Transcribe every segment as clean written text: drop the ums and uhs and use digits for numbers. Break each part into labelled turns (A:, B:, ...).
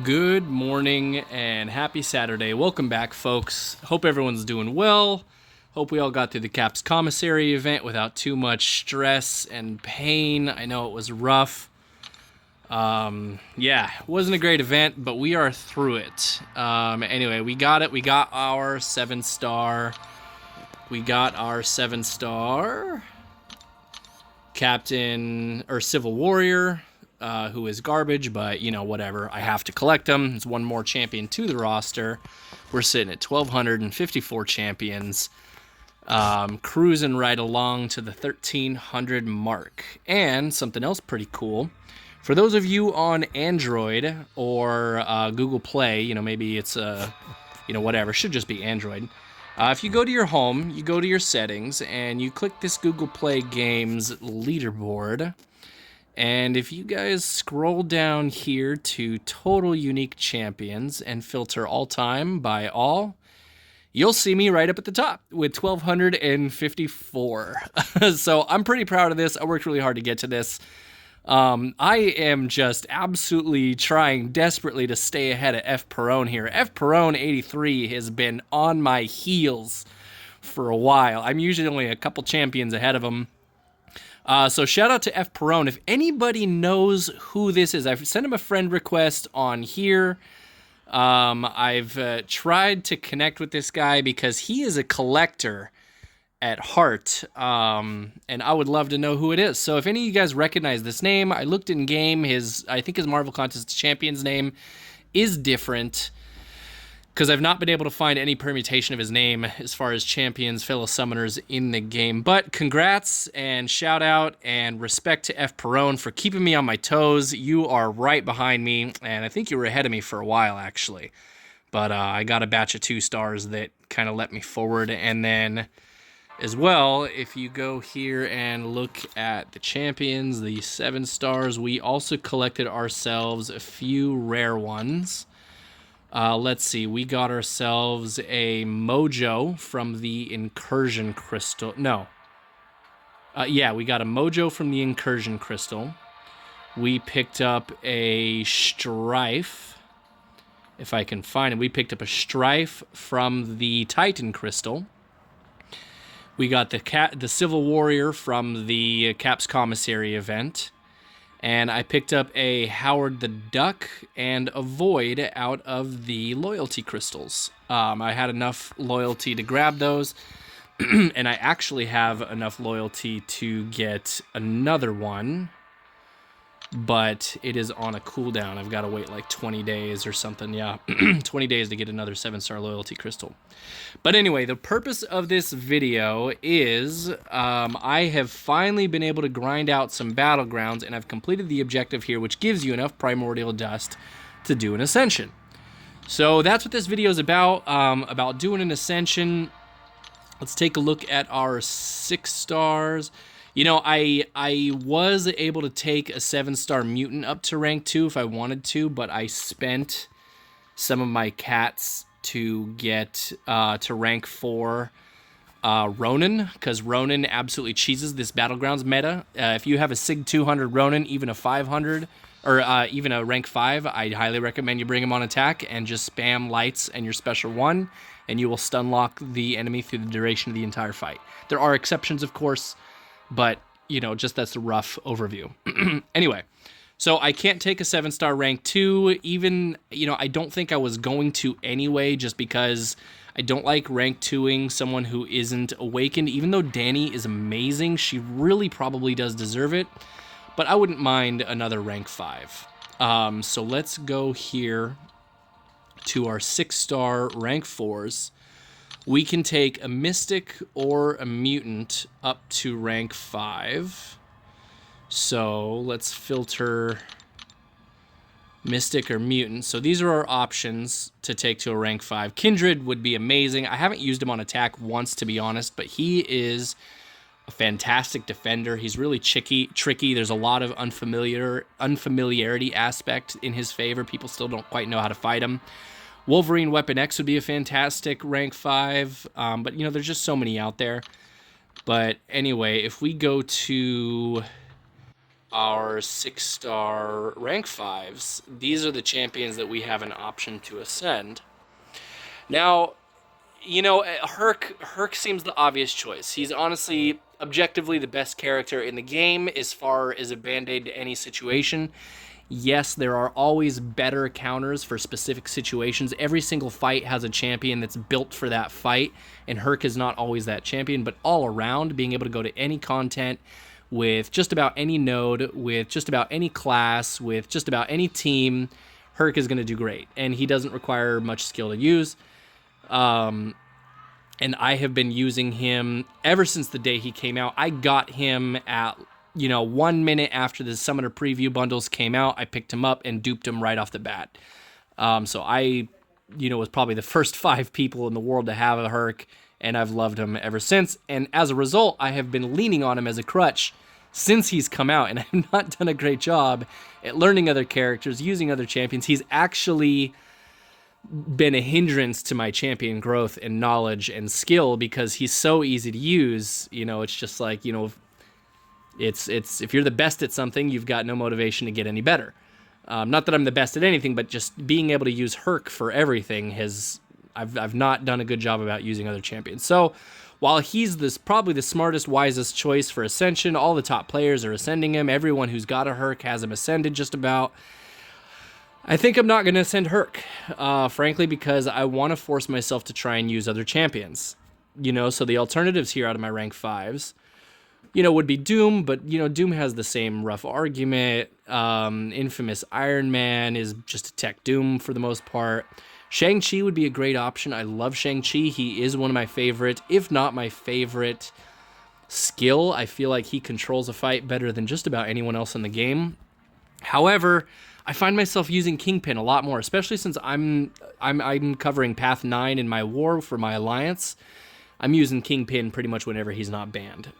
A: Good morning and happy Saturday. Welcome back, folks. Hope everyone's doing well. Hope we all got through the Caps Commissary event without too much stress and pain. I know it was rough. Yeah, it wasn't a great event, but we are through it. Anyway, we got it. We got our 7-star. We got our 7-star Captain or Civil Warrior. Who is garbage, but, you know, whatever. I have to collect them. It's one more champion to the roster. We're sitting at 1,254 champions, cruising right along to the 1,300 mark. And something else pretty cool. For those of you on Android or Google Play, you know, maybe it's, whatever. Should just be Android. If you go to your home, you go to your settings, and you click this Google Play Games leaderboard. And if you guys scroll down here to total unique champions and filter all time by all, you'll see me right up at the top with 1,254. So I'm pretty proud of this. I worked really hard to get to this. I am just absolutely trying desperately to stay ahead of F. Perone here. F. Perone 83 has been on my heels for a while. I'm usually only a couple champions ahead of him. So shout out to F. Perone. If anybody knows who this is, I've sent him a friend request on here. I've tried to connect with this guy because he is a collector at heart, and I would love to know who it is. So if any of you guys recognize this name, I looked in game. I think his Marvel Contest Champions name is different, because I've not been able to find any permutation of his name as far as champions, fellow summoners in the game. But congrats and shout out and respect to F. Perone for keeping me on my toes. You are right behind me, and I think you were ahead of me for a while, actually. But I got a batch of 2 stars that kind of let me forward. And then as well, if you go here and look at the champions, the 7 stars, we also collected ourselves a few rare ones. Let's see, we got ourselves a Mojo from the Incursion Crystal. No. Yeah, we got a Mojo from the Incursion Crystal. We picked up a Strife, if I can find it. We picked up a Strife from the Titan Crystal. We got the Civil Warrior from the Caps Commissary event. And I picked up a Howard the Duck and a Void out of the loyalty crystals. I had enough loyalty to grab those, and I actually have enough loyalty to get another one, but it is on a cooldown. I've got to wait like 20 days or something. Yeah, 20 days to get another 7-star loyalty crystal. But anyway, the purpose of this video is I have finally been able to grind out some battlegrounds, and I've completed the objective here, which gives you enough primordial dust to do an ascension. So that's what this video is about doing an ascension. Let's take a look at our 6 stars. You know, I was able to take a 7-star mutant up to rank 2 if I wanted to, but I spent some of my cats to get to rank 4 Ronin, because Ronin absolutely cheeses this Battlegrounds meta. If you have a Sig 200 Ronin, even a 500, or even a rank 5, I highly recommend you bring him on attack and just spam lights and your special 1, and you will stun lock the enemy through the duration of the entire fight. There are exceptions, of course, but, you know, just that's a rough overview. Anyway, so I can't take a 7-star rank 2, even, you know, I don't think I was going to anyway, just because I don't like rank 2ing someone who isn't awakened. Even though Dani is amazing, she really probably does deserve it, but I wouldn't mind another rank 5. So let's go here to our 6-star rank 4s. We can take a Mystic or a Mutant up to rank 5. So let's filter Mystic or Mutant. So these are our options to take to a rank 5. Kindred would be amazing. I haven't used him on attack once, to be honest, but he is a fantastic defender. He's really tricky. There's a lot of unfamiliarity aspect in his favor. People still don't quite know how to fight him. Wolverine Weapon X would be a fantastic rank 5, but, you know, there's just so many out there. But anyway, if we go to our 6-star rank 5s, these are the champions that we have an option to ascend. Now, Herc seems the obvious choice. He's honestly, objectively, the best character in the game as far as a band-aid to any situation. Yes, there are always better counters for specific situations. Every single fight has a champion that's built for that fight, and Herc is not always that champion, but all around, being able to go to any content with just about any node, with just about any class, with just about any team, Herc is going to do great, and he doesn't require much skill to use. And I have been using him ever since the day he came out. I got him at 1 minute after the Summoner Preview bundles came out. I picked him up and duped him right off the bat. So I, was probably the first 5 people in the world to have a Herc, and I've loved him ever since. And as a result, I have been leaning on him as a crutch since he's come out, and I've not done a great job at learning other characters, using other champions. He's actually been a hindrance to my champion growth and knowledge and skill because he's so easy to use. It's just like, it's if you're the best at something, you've got no motivation to get any better. Not that I'm the best at anything, but just being able to use Herc for everything I've not done a good job about using other champions. So while he's probably the smartest, wisest choice for Ascension, all the top players are ascending him. Everyone who's got a Herc has him ascended just about. I think I'm not going to ascend Herc, frankly, because I want to force myself to try and use other champions. So the alternatives here out of my rank 5s, would be Doom, but, Doom has the same rough argument. Infamous Iron Man is just a tech Doom for the most part. Shang-Chi would be a great option. I love Shang-Chi. He is one of my favorite, if not my favorite skill. I feel like he controls a fight better than just about anyone else in the game. However, I find myself using Kingpin a lot more, especially since I'm covering Path 9 in my war for my alliance. I'm using Kingpin pretty much whenever he's not banned.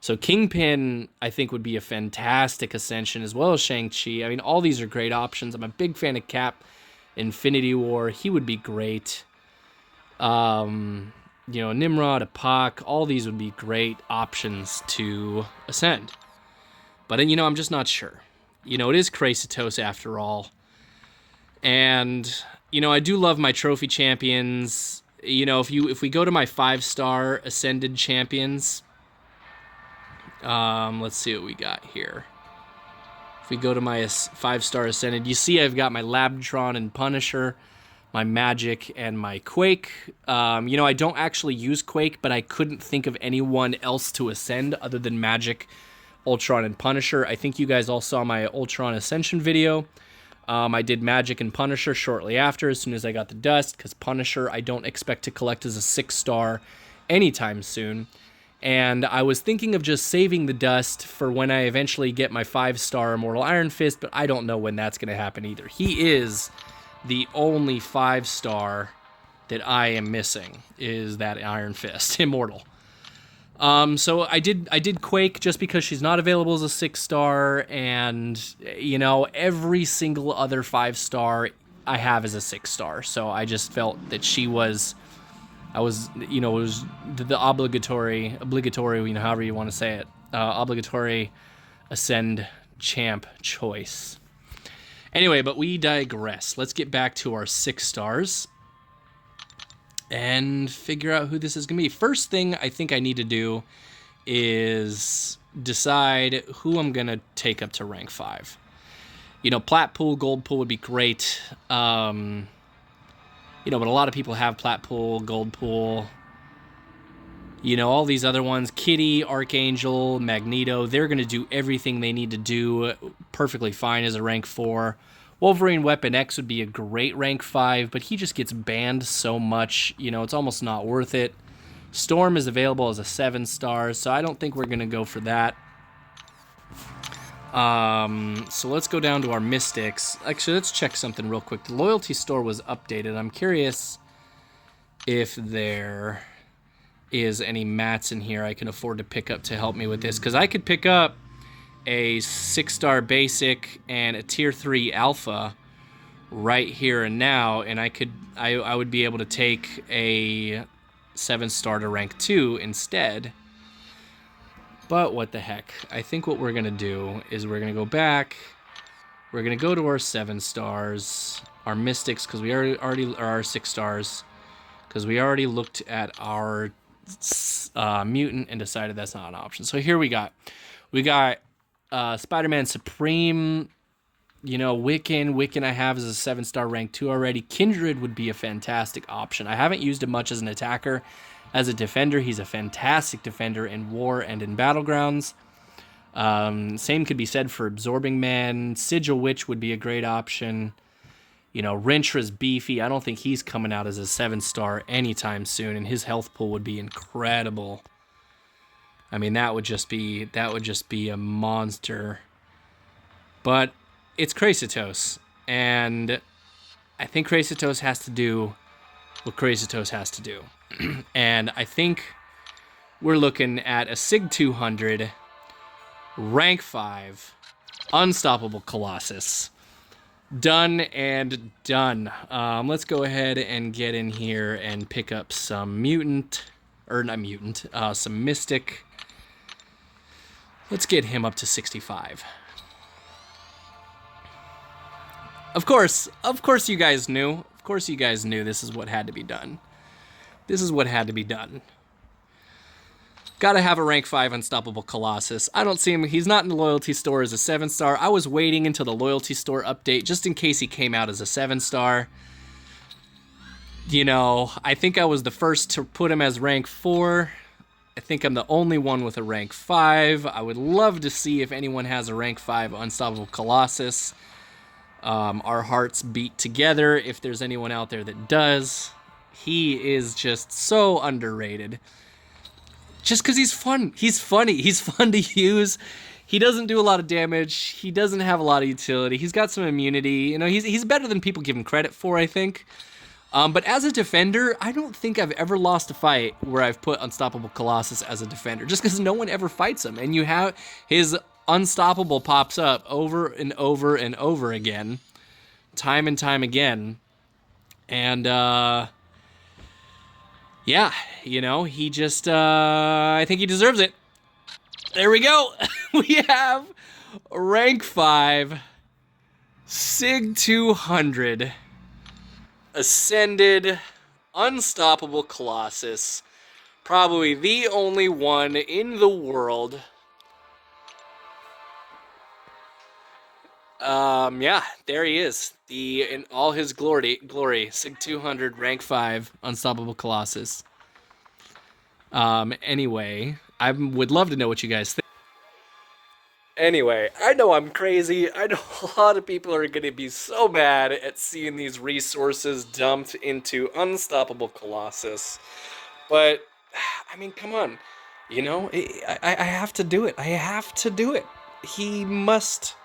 A: So Kingpin, I think, would be a fantastic Ascension, as well as Shang-Chi. I mean, all these are great options. I'm a big fan of Cap, Infinity War. He would be great. Nimrod, Apak, all these would be great options to ascend. But, I'm just not sure. It is Kracetos after all. And, I do love my trophy champions. If we go to my 5-star ascended champions, let's see what we got here. If we go to my 5-star ascended, you see I've got my Labtron and Punisher, my Magic, and my Quake. I don't actually use Quake, but I couldn't think of anyone else to ascend other than Magic, Ultron, and Punisher. I think you guys all saw my Ultron Ascension video. I did Magic and Punisher shortly after, as soon as I got the dust, because Punisher I don't expect to collect as a 6-star anytime soon. And I was thinking of just saving the dust for when I eventually get my 5-star Immortal Iron Fist, but I don't know when that's going to happen either. He is the only 5-star that I am missing, is that Iron Fist, Immortal. So I did Quake just because she's not available as a 6-star, and, every single other 5-star I have as a 6-star. So I just felt that it was the obligatory, however you want to say it, obligatory ascend champ choice. Anyway, but we digress. Let's get back to our 6-stars and figure out who this is going to be. First thing I think I need to do is decide who I'm going to take up to rank 5. Plat Pool, Gold Pool would be great. But a lot of people have Plat Pool, Gold Pool. All these other ones, Kitty, Archangel, Magneto, they're going to do everything they need to do perfectly fine as a rank 4. Wolverine Weapon X would be a great rank 5, but he just gets banned so much, it's almost not worth it. Storm is available as a 7-star, so I don't think we're going to go for that. So let's go down to our Mystics. Actually, let's check something real quick. The loyalty store was updated. I'm curious if there is any mats in here I can afford to pick up to help me with this, because I could pick up a 6-star basic and a tier 3 alpha right here and now, and I would be able to take a 7-star to rank 2 instead. But what the heck? I think what we're going to do is we're going to go back. We're going to go to our 7 stars, our mystics, because we already are our 6 stars, because we already looked at our mutant and decided that's not an option. So here we got Spider-Man Supreme, you know, Wiccan I have as a 7-star rank 2 already. Kindred would be a fantastic option. I haven't used him much as an attacker. As a defender, he's a fantastic defender in War and in Battlegrounds. Same could be said for Absorbing Man. Sigil Witch would be a great option. You know, Rintra's beefy. I don't think he's coming out as a 7-star anytime soon, and his health pool would be incredible. I mean, that would just be a monster. But it's Kracetos, and I think Kracetos has to do what Kracetos has to do. And I think we're looking at a Sig 200, rank 5, unstoppable Colossus. Done and done. Let's go ahead and get in here and pick up some some mystic. Let's get him up to 65. Of course you guys knew. Of course you guys knew this is what had to be done. This is what had to be done. Gotta have a rank 5 unstoppable Colossus. I don't see him. He's not in the loyalty store as a 7-star. I was waiting until the loyalty store update just in case he came out as a 7-star. You know, I think I was the first to put him as rank 4. I think I'm the only one with a rank 5. I would love to see if anyone has a rank 5 unstoppable Colossus. Our hearts beat together if there's anyone out there that does. He is just so underrated. Just because he's fun. He's funny. He's fun to use. He doesn't do a lot of damage. He doesn't have a lot of utility. He's got some immunity. You know, he's better than people give him credit for, I think. But as a defender, I don't think I've ever lost a fight where I've put Unstoppable Colossus as a defender, just because no one ever fights him. And you have his Unstoppable pops up over and over and over again, time and time again. And, yeah, you know, he just, I think he deserves it. There we go. We have rank 5, Sig 200, Ascended, Unstoppable Colossus. Probably the only one in the world. Yeah, there he is. In all his glory, Sig 200, rank 5, Unstoppable Colossus. Anyway, I would love to know what you guys think. Anyway, I know I'm crazy. I know a lot of people are going to be so mad at seeing these resources dumped into Unstoppable Colossus. But, I mean, come on. You know, I have to do it. I have to do it. He must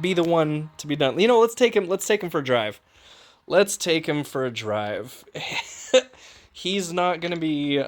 A: be the one to be done. You know, let's take him for a drive. Let's take him for a drive. He's not going to be,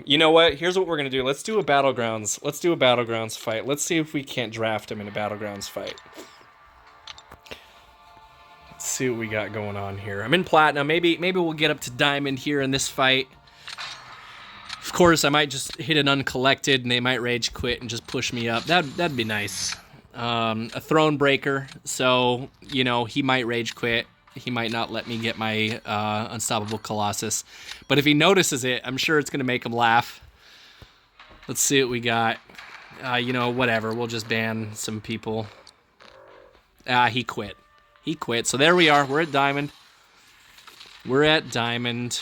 A: you know what? Here's what we're going to do. Let's do a Battlegrounds. Let's do a Battlegrounds fight. Let's see if we can't draft him in a Battlegrounds fight. Let's see what we got going on here. I'm in Platinum. Maybe we'll get up to Diamond here in this fight. Of course, I might just hit an uncollected and they might rage quit and just push me up. That'd be nice. A Throne Breaker, so, you know, he might rage quit. He might not let me get my Unstoppable Colossus. But if he notices it, I'm sure it's going to make him laugh. Let's see what we got. You know, whatever. We'll just ban some people. He quit. He quit. So there we are. We're at Diamond. We're at Diamond.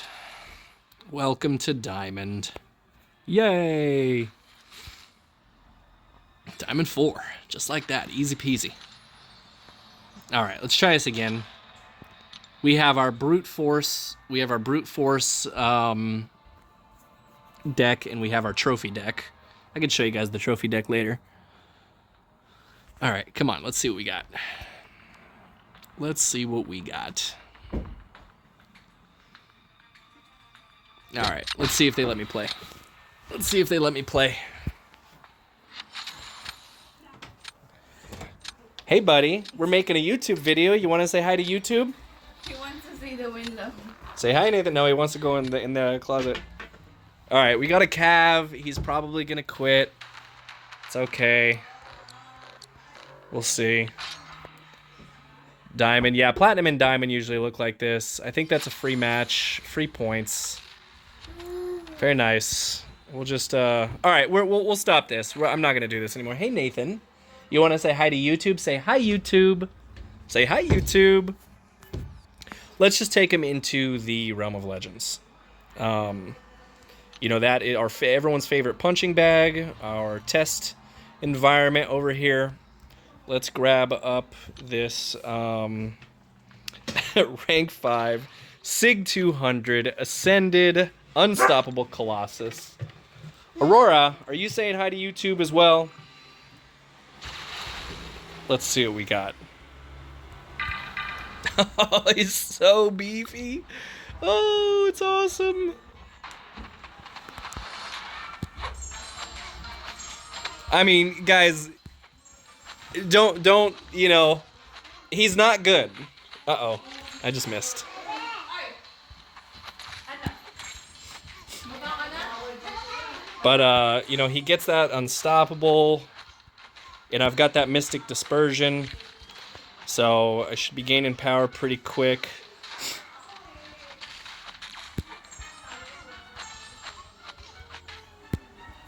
A: Welcome to Diamond. Yay! Diamond 4. Just like that. Easy peasy. Alright, let's try this again. We have our Brute Force. We have our Brute Force deck, and we have our Trophy deck. I can show you guys the Trophy deck later. Alright, come on. Let's see what we got. Let's see what we got. Alright, let's see if they let me play. Let's see if they let me play. Hey, buddy. We're making a YouTube video. You want to say hi to YouTube?
B: He wants to see the window.
A: Say hi, Nathan. No, he wants to go in the closet. All right, we got a Cav. He's probably gonna quit. It's okay. We'll see. Diamond. Yeah, Platinum and Diamond usually look like this. I think that's a free match. Free points. Very nice. We'll just, all right, we'll stop this. I'm not going to do this anymore. Hey, Nathan. You want to say hi to YouTube? Say hi, YouTube. Say hi, YouTube. Let's just take him into the Realm of Legends. You know, that is everyone's favorite punching bag, our test environment over here. Let's grab up this rank 5 Sig 200 Ascended Unstoppable Colossus. Aurora, are you saying hi to YouTube as well? Let's see what we got. Oh, he's so beefy. Oh, it's awesome. I mean, guys, don't, you know, he's not good. Uh-oh, I just missed. But, you know, he gets that unstoppable, and I've got that Mystic Dispersion, so I should be gaining power pretty quick.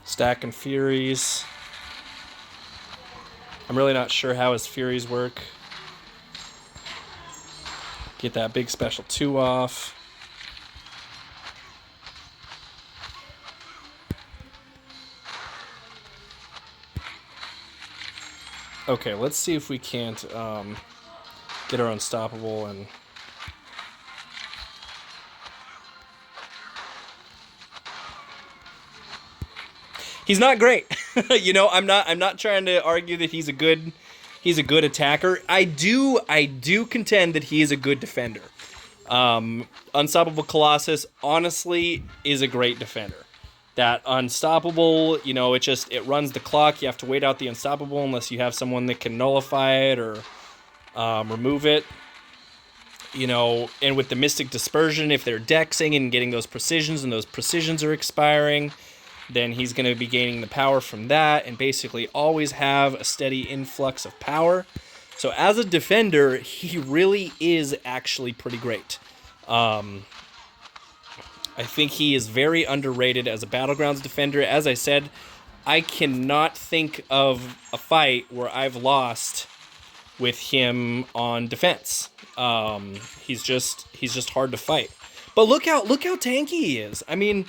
A: Stacking Furies. I'm really not sure how his Furies work. Get that big special 2 off. Okay, let's see if we can't get our unstoppable and he's not great. You know, I'm not trying to argue that he's a good attacker. I do contend that he is a good defender. Unstoppable Colossus honestly is a great defender. That unstoppable, you know, it runs the clock. You have to wait out the unstoppable unless you have someone that can nullify it or remove it. You know, and with the Mystic Dispersion, if they're dexing and getting those precisions and those precisions are expiring, then he's going to be gaining the power from that and basically always have a steady influx of power. So as a defender, he really is actually pretty great. I think he is very underrated as a Battlegrounds defender. As I said, I cannot think of a fight where I've lost with him on defense. He's just hard to fight. But look how tanky he is. I mean,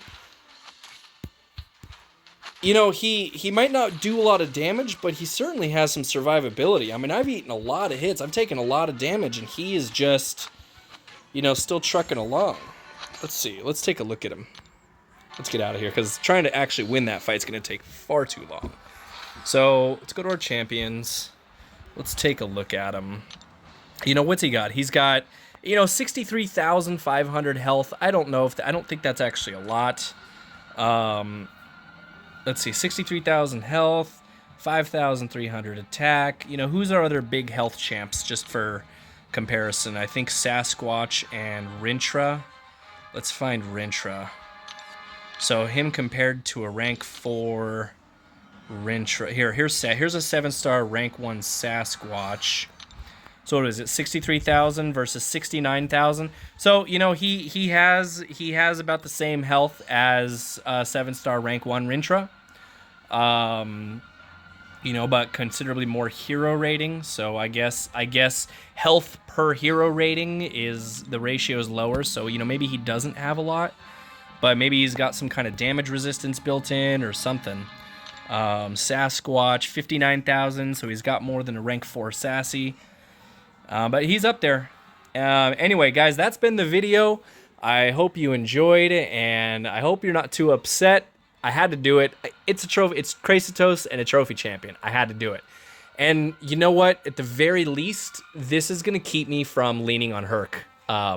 A: you know, he might not do a lot of damage, but he certainly has some survivability. I mean, I've eaten a lot of hits. I've taken a lot of damage, and he is just, you know, still trucking along. Let's see. Let's take a look at him. Let's get out of here, because trying to actually win that fight is going to take far too long. So let's go to our champions. Let's take a look at him. You know, what's he got? He's got, you know, 63,500 health. I don't know if I don't think that's actually a lot. Let's see, 63,000 health, 5,300 attack. You know, who's our other big health champs, just for comparison? I think Sasquatch and Rintra. Let's find Rintra. So him compared to a rank 4 Rintra. Here's a 7-star rank 1 Sasquatch. So what is it? 63,000 versus 69,000. So, you know, he has about the same health as 7-star rank 1 Rintra. You know, but considerably more hero rating. So I guess health per hero rating the ratio is lower. So, you know, maybe he doesn't have a lot, but maybe he's got some kind of damage resistance built in or something. Sasquatch, 59,000. So he's got more than a rank 4 Sassy. But he's up there. Anyway, guys, that's been the video. I hope you enjoyed, and I hope you're not too upset. I had to do it. It's a trophy. It's Kracetos and a trophy champion. I had to do it. And you know what? At the very least, this is going to keep me from leaning on Herc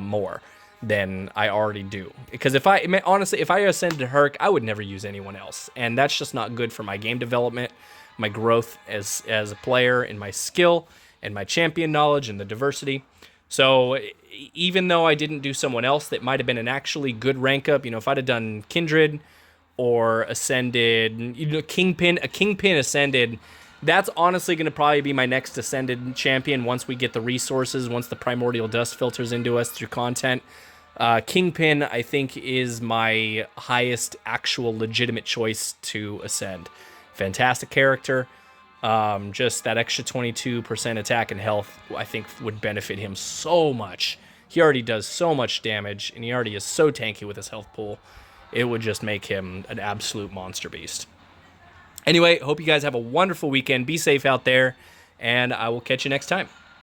A: more than I already do. Because if I ascended to Herc, I would never use anyone else. And that's just not good for my game development, my growth as a player, and my skill, and my champion knowledge, and the diversity. So even though I didn't do someone else that might have been an actually good rank up, you know, if I'd have done Kindred or Ascended. Kingpin. A Kingpin Ascended. That's honestly going to probably be my next Ascended champion once we get the resources, once the Primordial Dust filters into us through content. Kingpin, I think, is my highest actual legitimate choice to ascend. Fantastic character. Just that extra 22% attack and health, I think, would benefit him so much. He already does so much damage, and he already is so tanky with his health pool. It would just make him an absolute monster beast. Anyway, hope you guys have a wonderful weekend. Be safe out there, and I will catch you next time.